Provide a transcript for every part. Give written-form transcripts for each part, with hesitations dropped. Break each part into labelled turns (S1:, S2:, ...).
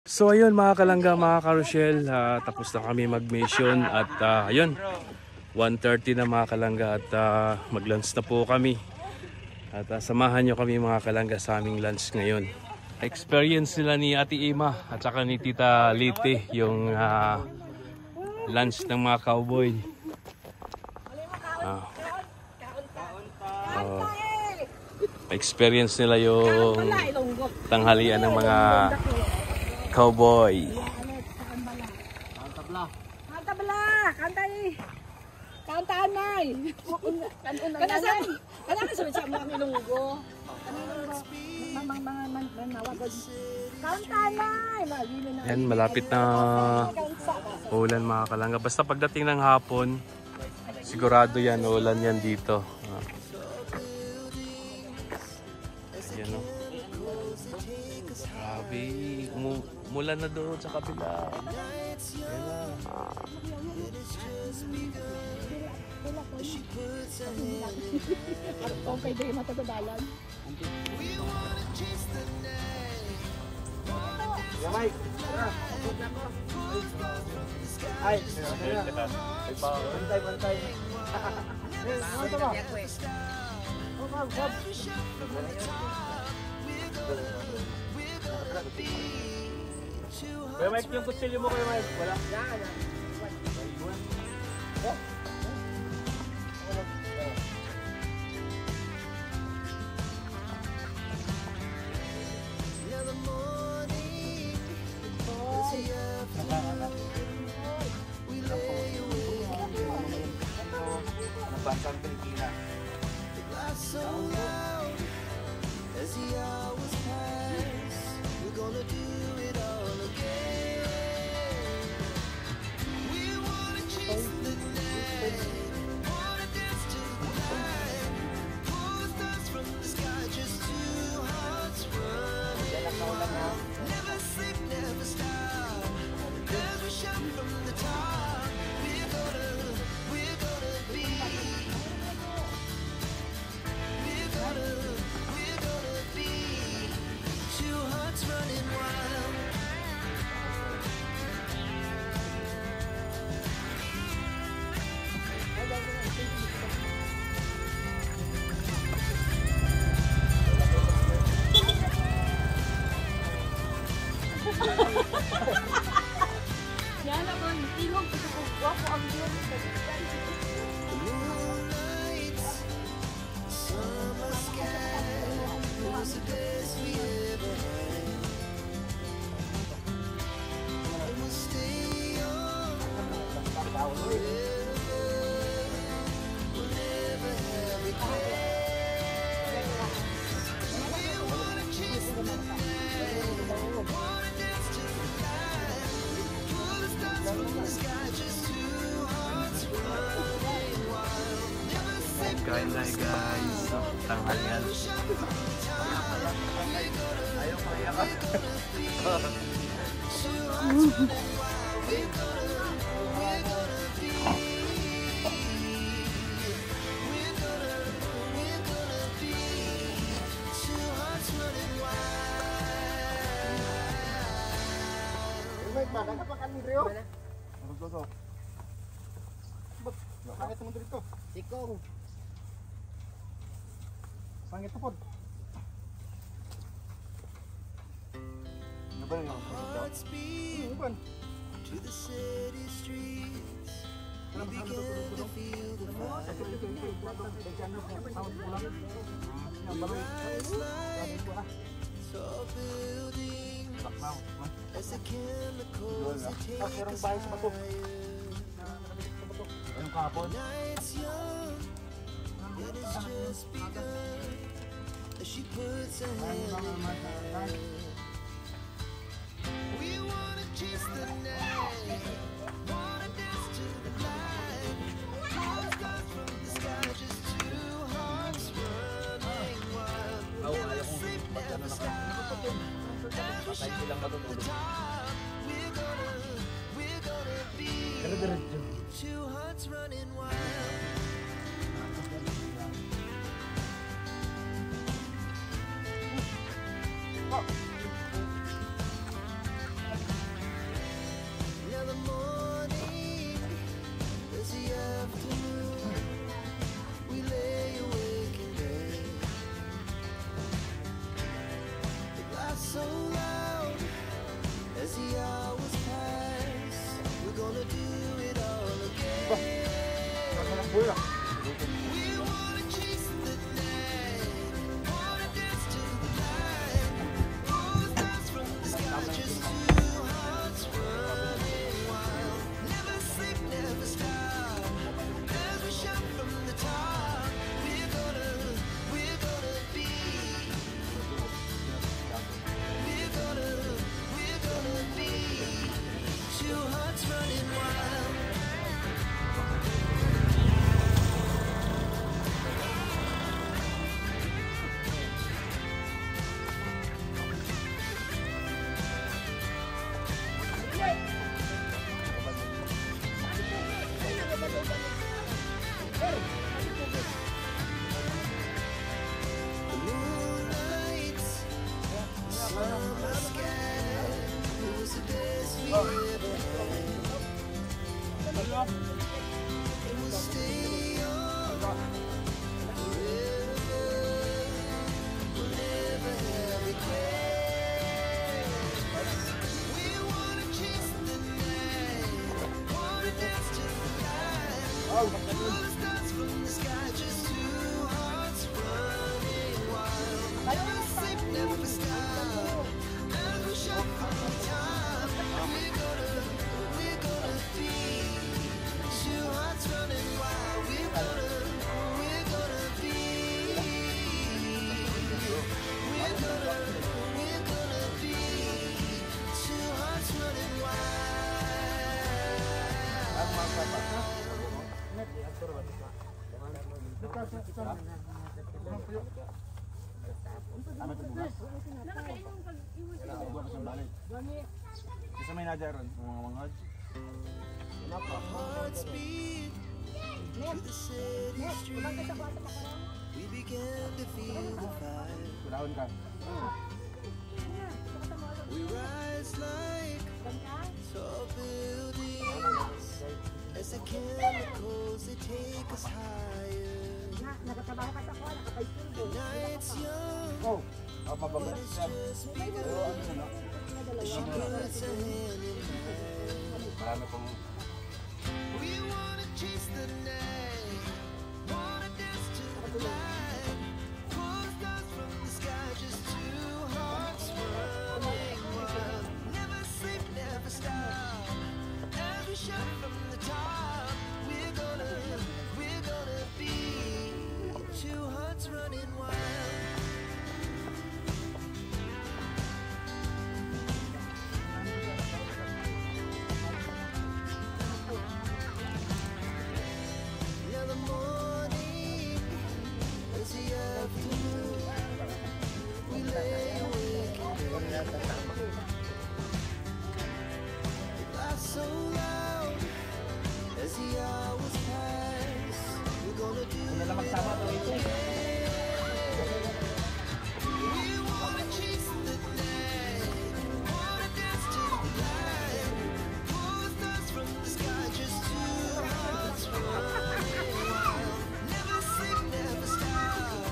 S1: So ayun mga kalangga, mga karosyel, tapos na kami mag-mission at ayun, 1:30 na mga kalangga at mag-lunch na po kami. At samahan nyo kami mga kalangga sa aming lunch ngayon. Experience nila ni Ate Ima at saka ni Tita Liti yung lunch ng mga cowboy. Experience nila yung tanghalian ng mga cowboy.
S2: Kantaan nay. Kanaan sa mga ilunggo. Kantaan nay.
S1: Yan, malapit na ulan mga kalangga. Basta pagdating ng hapon, sigurado yan, ulan yan dito. Ayan o. Grabe. Umulan na doon sa kabila. Ayan na.
S2: Okay, di matagadalan.
S3: Yamay. Ay, bantay. Ano ba? Kuya Mike, yung kutsilyo mo Kuya Mike, wala? Bansang Pilipina. As the hours pass, we're gonna do it all again. We wanna chase the night, wanna dance to the light, pull stars from the sky, just two hearts running wild. Never sleep, never stop, as we shout from the top. We're gonna be. We're gonna be two hearts running wild.
S2: Yan naman, ilog ko sa guwapo ang ilog.
S3: Summer sky was the best we ever had. We'll stay on forever. We'll never have regrets. We wanna chase the night, wanna dance to the light, pull the stars from the sky, just two hearts running wild. Never sleep,
S1: Kain na guys. Tanghalian.
S3: ayaw kaya ka. Makan apa kan Rio? Gosok. Bakit mo dito? Sikong. Pangit po. Naban lang. Naban. To the city streets. We began to feel the fire. Rise like tall buildings as the chemicals that take us higher. Night's young, it has just begun. As she puts her hand in mine. We wanna chase the night, wanna dance to the light. All stars from the sky, just two hearts running wild. Never sleep, never stop. As we shout from the top, we're gonna be two hearts running wild.
S4: Isa may nadya ron, mga mangod.
S3: Hearts beat to the city streets. We began to feel the fire.
S4: Kulaon ka.
S3: We rise like tall buildings as the chemicals they take us higher. The night's young,
S4: Oh, mababalik
S3: it's
S4: siya.
S3: just
S4: Pero ano na, no?
S3: as she puts her hand in mine.
S4: Marami pang...
S3: We wanna chase the night, wanna dance to the light. Pull stars from the sky, just two hearts running wild. Never sleep, never stop. As we shout from the top, we're gonna be two hearts running wild. Now the morning is the afternoon. We lay awake in bed. It laughs so loud as the hours pass. We're gonna do it again. We wanna chase the night, wanna dance to the light. Pull stars from the sky, just two hearts running wild. Never sleep, never stop.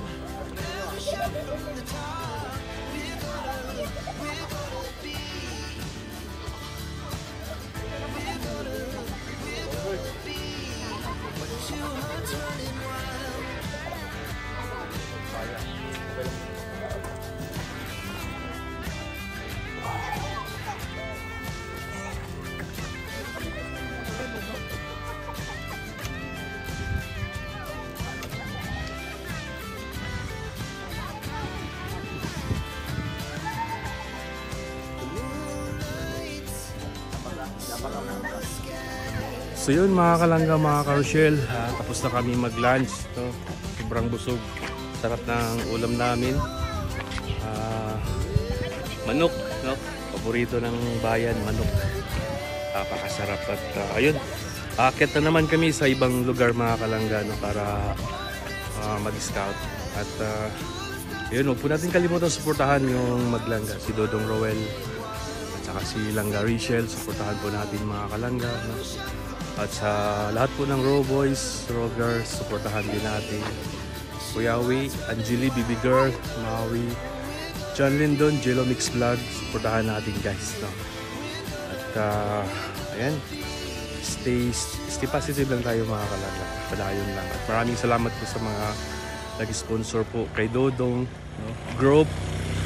S3: Never shout from the top. We're gonna be. We're gonna be two hearts running wild.
S1: So yun mga kalangga, mga karosyel, tapos na kami mag-lunch, no? Sobrang busog, sarap ng ulam namin. Manok, no? Paborito ng bayan, manok. Napakasarap at ayun, aakyat na naman kami sa ibang lugar mga kalangga, no? Para mag-scout. At yun, huwag po natin kalimutan suportahan yung maglangga, si Dodong Roel at saka si Langga Richel. Suportahan po natin mga kalangga, no? At sa lahat po ng Raw Boys, Raw Girls, suportahan din natin. Kuya Wi, Angeli, Bibi Girl, Maui, John Lindon, Jello Mix Vlog, suportahan natin guys, no? At ayan, stay positive lang tayo mga kalangga. Padayon lang. At maraming salamat po sa mga nag-sponsor po kay Dodong, no, group,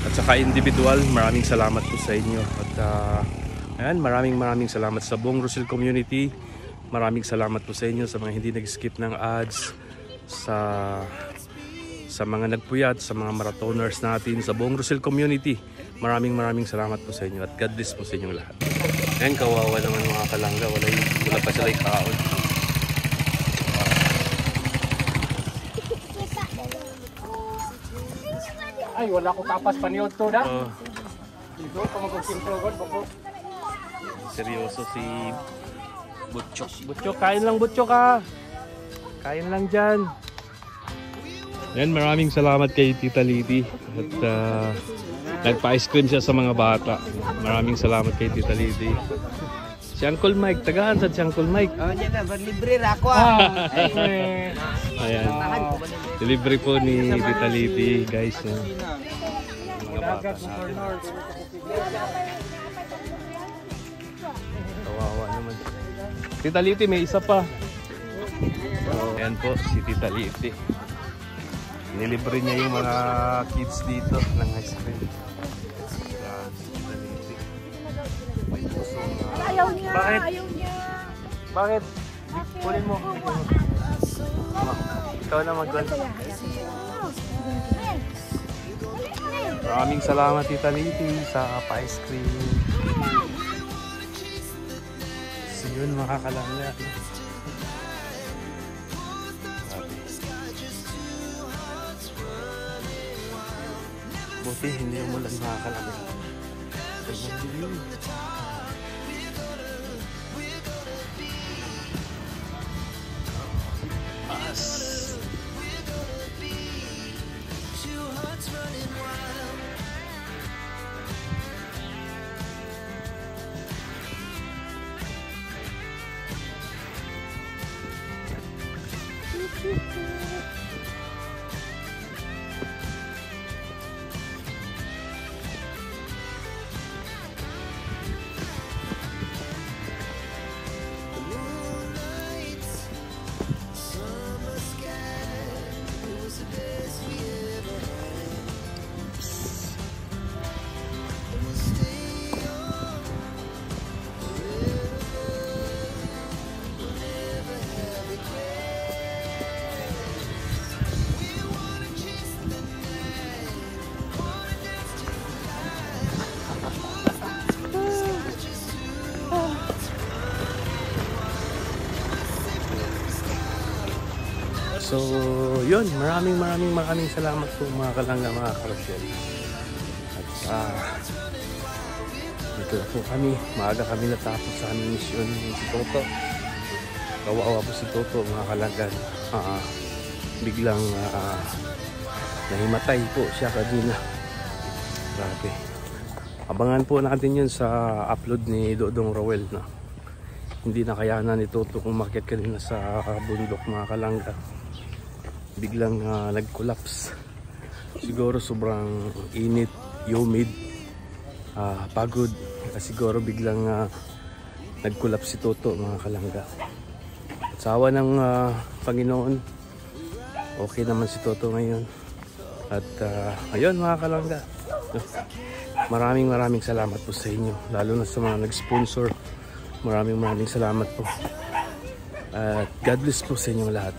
S1: at saka individual. Maraming salamat po sa inyo. At ayan, maraming salamat sa buong Rosel community. Maraming salamat po sa inyo sa mga hindi nag-skip ng ads, sa mga nagpuyat, sa mga marathoners natin, sa buong Rosel community. Maraming salamat po sa inyo at God bless po sa inyong lahat. Ayan, kawawa naman mga kalangga, wala pa sila ikaon.
S5: Ay, wala ko tapas paniod to na.
S1: Oh,
S5: Dito, pamagkong god bako.
S1: seryoso si Butchok. Butchok, kain lang Butchok ha. Kain lang dyan. Ayan, maraming salamat kay Tita Lidi. At nagpa-ice cream siya sa mga bata. Maraming salamat kay Tita Lidi. Si Uncle Mike, tagaan sa si Uncle Mike.
S6: Oh, dyan na, libre ako ah.
S1: Ayan, delivery po ni Tita Lidi, guys. Mga bata natin. Kawawa naman. Tita Lidi, may isa pa. Ayan po, si Tita Lidi. Nilibre niya yung mga kids dito ng ice cream. Ayan, si Tita Lidi. May pusong,
S2: Ayaw niya.
S1: Bakit?
S2: Ayaw niya.
S1: Bakit? Kunin mo. Ikaw na mag-gun. Maraming salamat Tita Lidi sa pa-ice cream. So yun, makakalangga. Buti hindi umulan, makakalangga. So, yun, maraming salamat po mga kalangga, mga karosyel. At dito na po kami, maaga kami natapos sa aming misyon si Toto. Kawawa po si Toto mga kalangga. Biglang nahimatay po siya kanina. Grabe. Abangan po natin yun sa upload ni Dodong Rowell, no? Hindi nakayanan ni Toto kung makiat kanina sa bundok mga kalangga. Biglang nag-collapse. Siguro sobrang init, humid, pagod. Siguro biglang nag-collapse si Toto mga kalangga. At sa awa ng Panginoon, okay naman si Toto ngayon. At ayun mga kalangga, maraming salamat po sa inyo, lalo na sa mga nag-sponsor. Maraming salamat po. At God bless po sa inyong lahat.